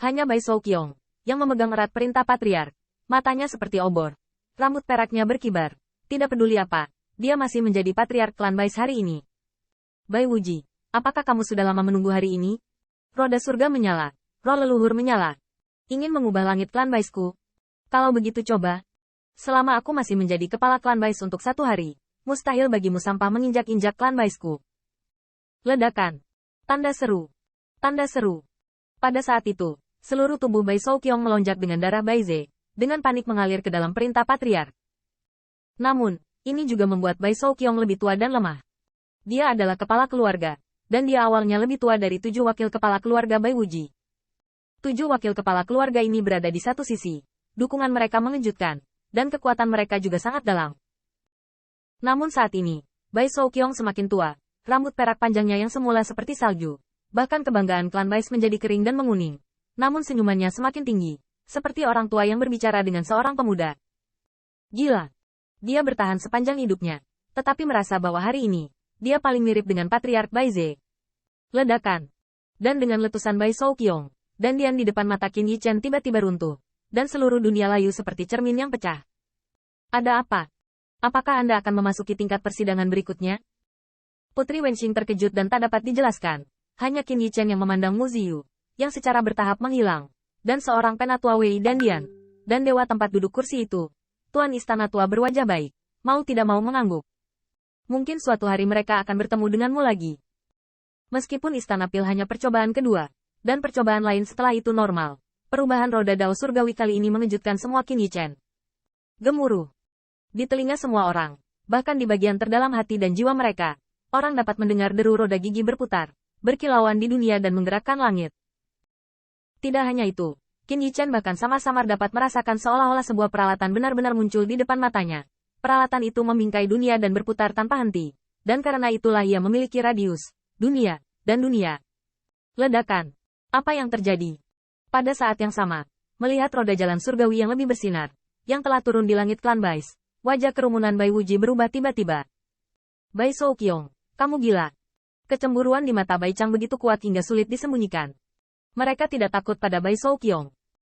Hanya Bai Souqiong yang memegang erat perintah patriark. Matanya seperti obor. Rambut peraknya berkibar. Tidak peduli apa, dia masih menjadi patriark klan Bais hari ini. Bai Wuji, apakah kamu sudah lama menunggu hari ini? Roda surga menyala. Roh leluhur menyala. Ingin mengubah langit klan Baisku. Kalau begitu coba. Selama aku masih menjadi kepala klan Bais untuk 1 hari, mustahil bagimu sampah menginjak-injak klan Baisku. Ledakan. Tanda seru. Tanda seru. Pada saat itu, seluruh tubuh Bai Souqiong melonjak dengan darah Baize, dengan panik mengalir ke dalam perintah patriark. Namun, ini juga membuat Bai Souqiong lebih tua dan lemah. Dia adalah kepala keluarga, dan dia awalnya lebih tua dari 7 wakil kepala keluarga Bai Wuji. 7 wakil kepala keluarga ini berada di satu sisi. Dukungan mereka mengejutkan, dan kekuatan mereka juga sangat dalam. Namun saat ini, Bai Souqiong semakin tua, rambut perak panjangnya yang semula seperti salju. Bahkan kebanggaan klan Bais menjadi kering dan menguning. Namun senyumannya semakin tinggi, seperti orang tua yang berbicara dengan seorang pemuda. Gila. Dia bertahan sepanjang hidupnya, tetapi merasa bahwa hari ini, dia paling mirip dengan Patriark Baize. Ledakan. Dan dengan letusan Bai Souqiong, dan Dian di depan mata Qin Yichen tiba-tiba runtuh, dan seluruh dunia layu seperti cermin yang pecah. Ada apa? Apakah Anda akan memasuki tingkat persidangan berikutnya? Putri Wenxing terkejut dan tak dapat dijelaskan. Hanya Qin Yichen yang memandang Mu Ziyu, yang secara bertahap menghilang, dan seorang penatua Wei dan Dian, dan dewa tempat duduk kursi itu. Tuan Istana Tua berwajah baik, mau tidak mau mengangguk. Mungkin suatu hari mereka akan bertemu denganmu lagi. Meskipun Istana Pil hanya percobaan kedua, dan percobaan lain setelah itu normal, perubahan roda dao surgawi kali ini mengejutkan semua Qin Yichen. Gemuruh. Di telinga semua orang, bahkan di bagian terdalam hati dan jiwa mereka, orang dapat mendengar deru roda gigi berputar, berkilauan di dunia dan menggerakkan langit. Tidak hanya itu, Qin Yichen bahkan samar-samar dapat merasakan seolah-olah sebuah peralatan benar-benar muncul di depan matanya. Peralatan itu membingkai dunia dan berputar tanpa henti, dan karena itulah ia memiliki radius, dunia, dan dunia. Ledakan. Apa yang terjadi? Pada saat yang sama, melihat roda jalan surgawi yang lebih bersinar, yang telah turun di langit klan Bais, wajah kerumunan Bai Wuji berubah tiba-tiba. Bai Souqiong, kamu gila. Kecemburuan di mata Bai Chang begitu kuat hingga sulit disembunyikan. Mereka tidak takut pada Bai Souqiong.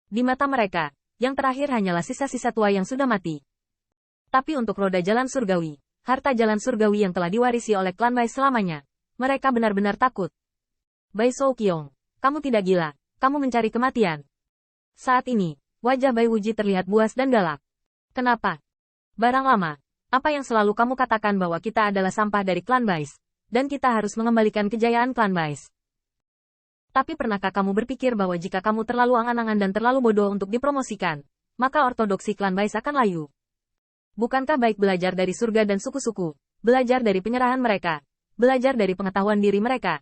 Di mata mereka, yang terakhir hanyalah sisa-sisa tua yang sudah mati. Tapi untuk roda jalan surgawi, harta jalan surgawi yang telah diwarisi oleh klan Bai selamanya, mereka benar-benar takut. Bai Souqiong, kamu tidak gila, kamu mencari kematian. Saat ini, wajah Bai Wuji terlihat buas dan galak. Kenapa? Barang lama, apa yang selalu kamu katakan bahwa kita adalah sampah dari klan Bais, dan kita harus mengembalikan kejayaan klan Bais. Tapi pernahkah kamu berpikir bahwa jika kamu terlalu angan-angan dan terlalu bodoh untuk dipromosikan, maka ortodoksi klan Bais akan layu? Bukankah baik belajar dari surga dan suku-suku, belajar dari penyerahan mereka, belajar dari pengetahuan diri mereka?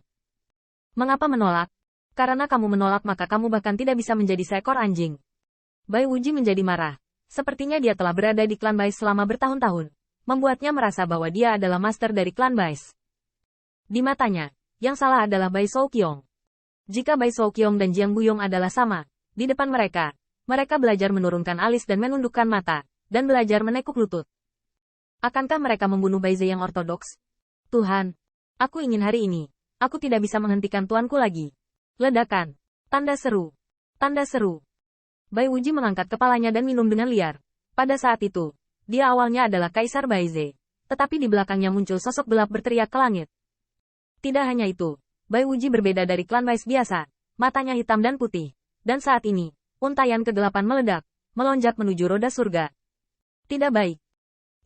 Mengapa menolak? Karena kamu menolak maka kamu bahkan tidak bisa menjadi seekor anjing. Bai Wuji menjadi marah. Sepertinya dia telah berada di klan Bais selama bertahun-tahun, membuatnya merasa bahwa dia adalah master dari klan Bais. Di matanya, yang salah adalah Bai Souqiong. Jika Bai Souqiong dan Jiang Buyong adalah sama, di depan mereka, mereka belajar menurunkan alis dan menundukkan mata, dan belajar menekuk lutut. Akankah mereka membunuh Baize yang ortodoks? Tuhan, aku ingin hari ini, aku tidak bisa menghentikan tuanku lagi. Ledakan. Tanda seru. Tanda seru. Bai Wuji mengangkat kepalanya dan minum dengan liar. Pada saat itu, dia awalnya adalah Kaisar Baize, tetapi di belakangnya muncul sosok gelap berteriak ke langit. Tidak hanya itu, Bai Wuji berbeda dari klan Bais biasa, matanya hitam dan putih, dan saat ini, untaian kegelapan meledak, melonjak menuju roda surga. Tidak baik.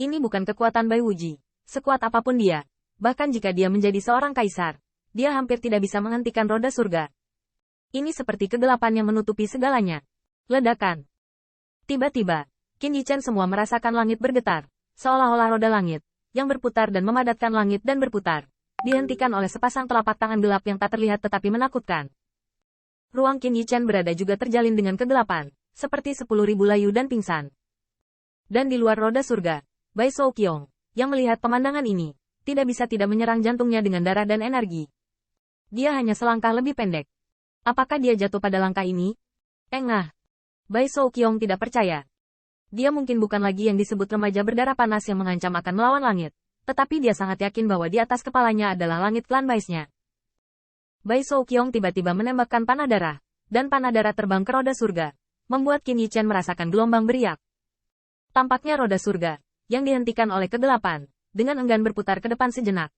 Ini bukan kekuatan Bai Wuji, sekuat apapun dia, bahkan jika dia menjadi seorang kaisar, dia hampir tidak bisa menghentikan roda surga. Ini seperti kegelapan yang menutupi segalanya. Ledakan. Tiba-tiba, Qin Yichen semua merasakan langit bergetar, seolah-olah roda langit, yang berputar dan memadatkan langit dan berputar, dihentikan oleh sepasang telapak tangan gelap yang tak terlihat tetapi menakutkan. Ruang Qin Yichen berada juga terjalin dengan kegelapan, seperti 10.000 layu dan pingsan. Dan di luar roda surga, Bai Souqiong, yang melihat pemandangan ini, tidak bisa tidak menyerang jantungnya dengan darah dan energi. Dia hanya selangkah lebih pendek. Apakah dia jatuh pada langkah ini? Engah. Bai Souqiong tidak percaya. Dia mungkin bukan lagi yang disebut remaja berdarah panas yang mengancam akan melawan langit, tetapi dia sangat yakin bahwa di atas kepalanya adalah langit klan Baisnya. Bai Souqiong tiba-tiba menembakkan panah darah, dan panah darah terbang ke roda surga, membuat Qin Yichen merasakan gelombang beriak. Tampaknya roda surga, yang dihentikan oleh kegelapan, dengan enggan berputar ke depan sejenak.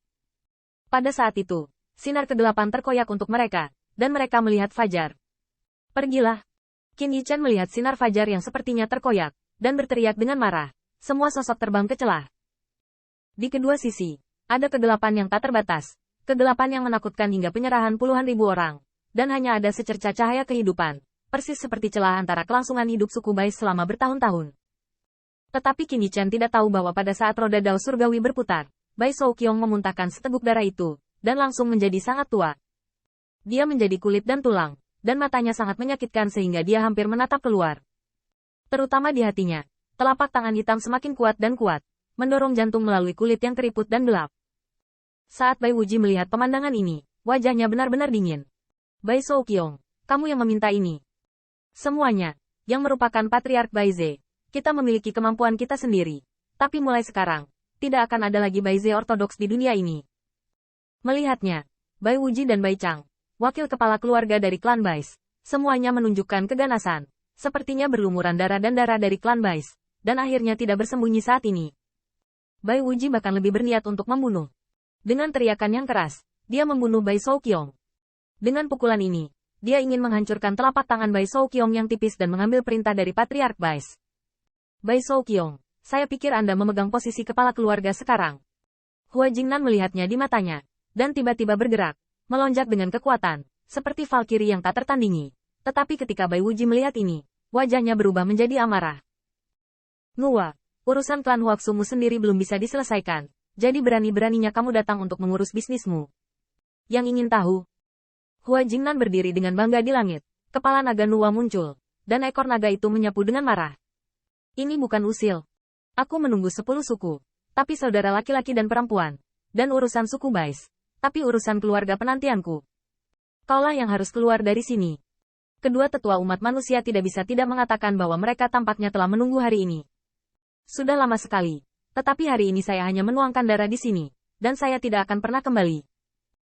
Pada saat itu, sinar kegelapan terkoyak untuk mereka, dan mereka melihat fajar. Pergilah. Qin Yichen melihat sinar fajar yang sepertinya terkoyak, dan berteriak dengan marah. Semua sosok terbang ke celah. Di kedua sisi, ada kegelapan yang tak terbatas, kegelapan yang menakutkan hingga penyerahan puluhan ribu orang, dan hanya ada secerca cahaya kehidupan, persis seperti celah antara kelangsungan hidup suku Bai selama bertahun-tahun. Tetapi Qin Yichen tidak tahu bahwa pada saat roda dao surgawi berputar, Bai Shouqiong memuntahkan seteguk darah itu, dan langsung menjadi sangat tua. Dia menjadi kulit dan tulang, dan matanya sangat menyakitkan sehingga dia hampir menatap keluar. Terutama di hatinya, telapak tangan hitam semakin kuat dan kuat, mendorong jantung melalui kulit yang keriput dan gelap. Saat Bai Wuji melihat pemandangan ini, wajahnya benar-benar dingin. Bai Shouqiong, kamu yang meminta ini. Semuanya, yang merupakan Patriark Baize. Kita memiliki kemampuan kita sendiri. Tapi mulai sekarang, tidak akan ada lagi Baize ortodoks di dunia ini. Melihatnya, Bai Wuji dan Bai Chang, wakil kepala keluarga dari klan Bais, semuanya menunjukkan keganasan. Sepertinya berlumuran darah dan darah dari klan Bais, dan akhirnya tidak bersembunyi saat ini. Bai Wuji bahkan lebih berniat untuk membunuh. Dengan teriakan yang keras, dia membunuh Bai Shouqiong. Dengan pukulan ini, dia ingin menghancurkan telapak tangan Bai Shouqiong yang tipis dan mengambil perintah dari Patriark Bais. Bai Shouqiong, saya pikir Anda memegang posisi kepala keluarga sekarang. Hua Jingnan melihatnya di matanya, dan tiba-tiba bergerak, melonjak dengan kekuatan, seperti Valkyrie yang tak tertandingi. Tetapi ketika Bai Wuji melihat ini, wajahnya berubah menjadi amarah. Ngua, urusan klan Huaxumu sendiri belum bisa diselesaikan, jadi berani-beraninya kamu datang untuk mengurus bisnismu. Yang ingin tahu? Hua Jingnan berdiri dengan bangga di langit, kepala naga Nuwa muncul, dan ekor naga itu menyapu dengan marah. Ini bukan usil. Aku menunggu 10 suku, tapi saudara laki-laki dan perempuan, dan urusan suku Bais, tapi urusan keluarga penantianku. Kaulah yang harus keluar dari sini. Kedua tetua umat manusia tidak bisa tidak mengatakan bahwa mereka tampaknya telah menunggu hari ini. Sudah lama sekali, tetapi hari ini saya hanya menuangkan darah di sini, dan saya tidak akan pernah kembali.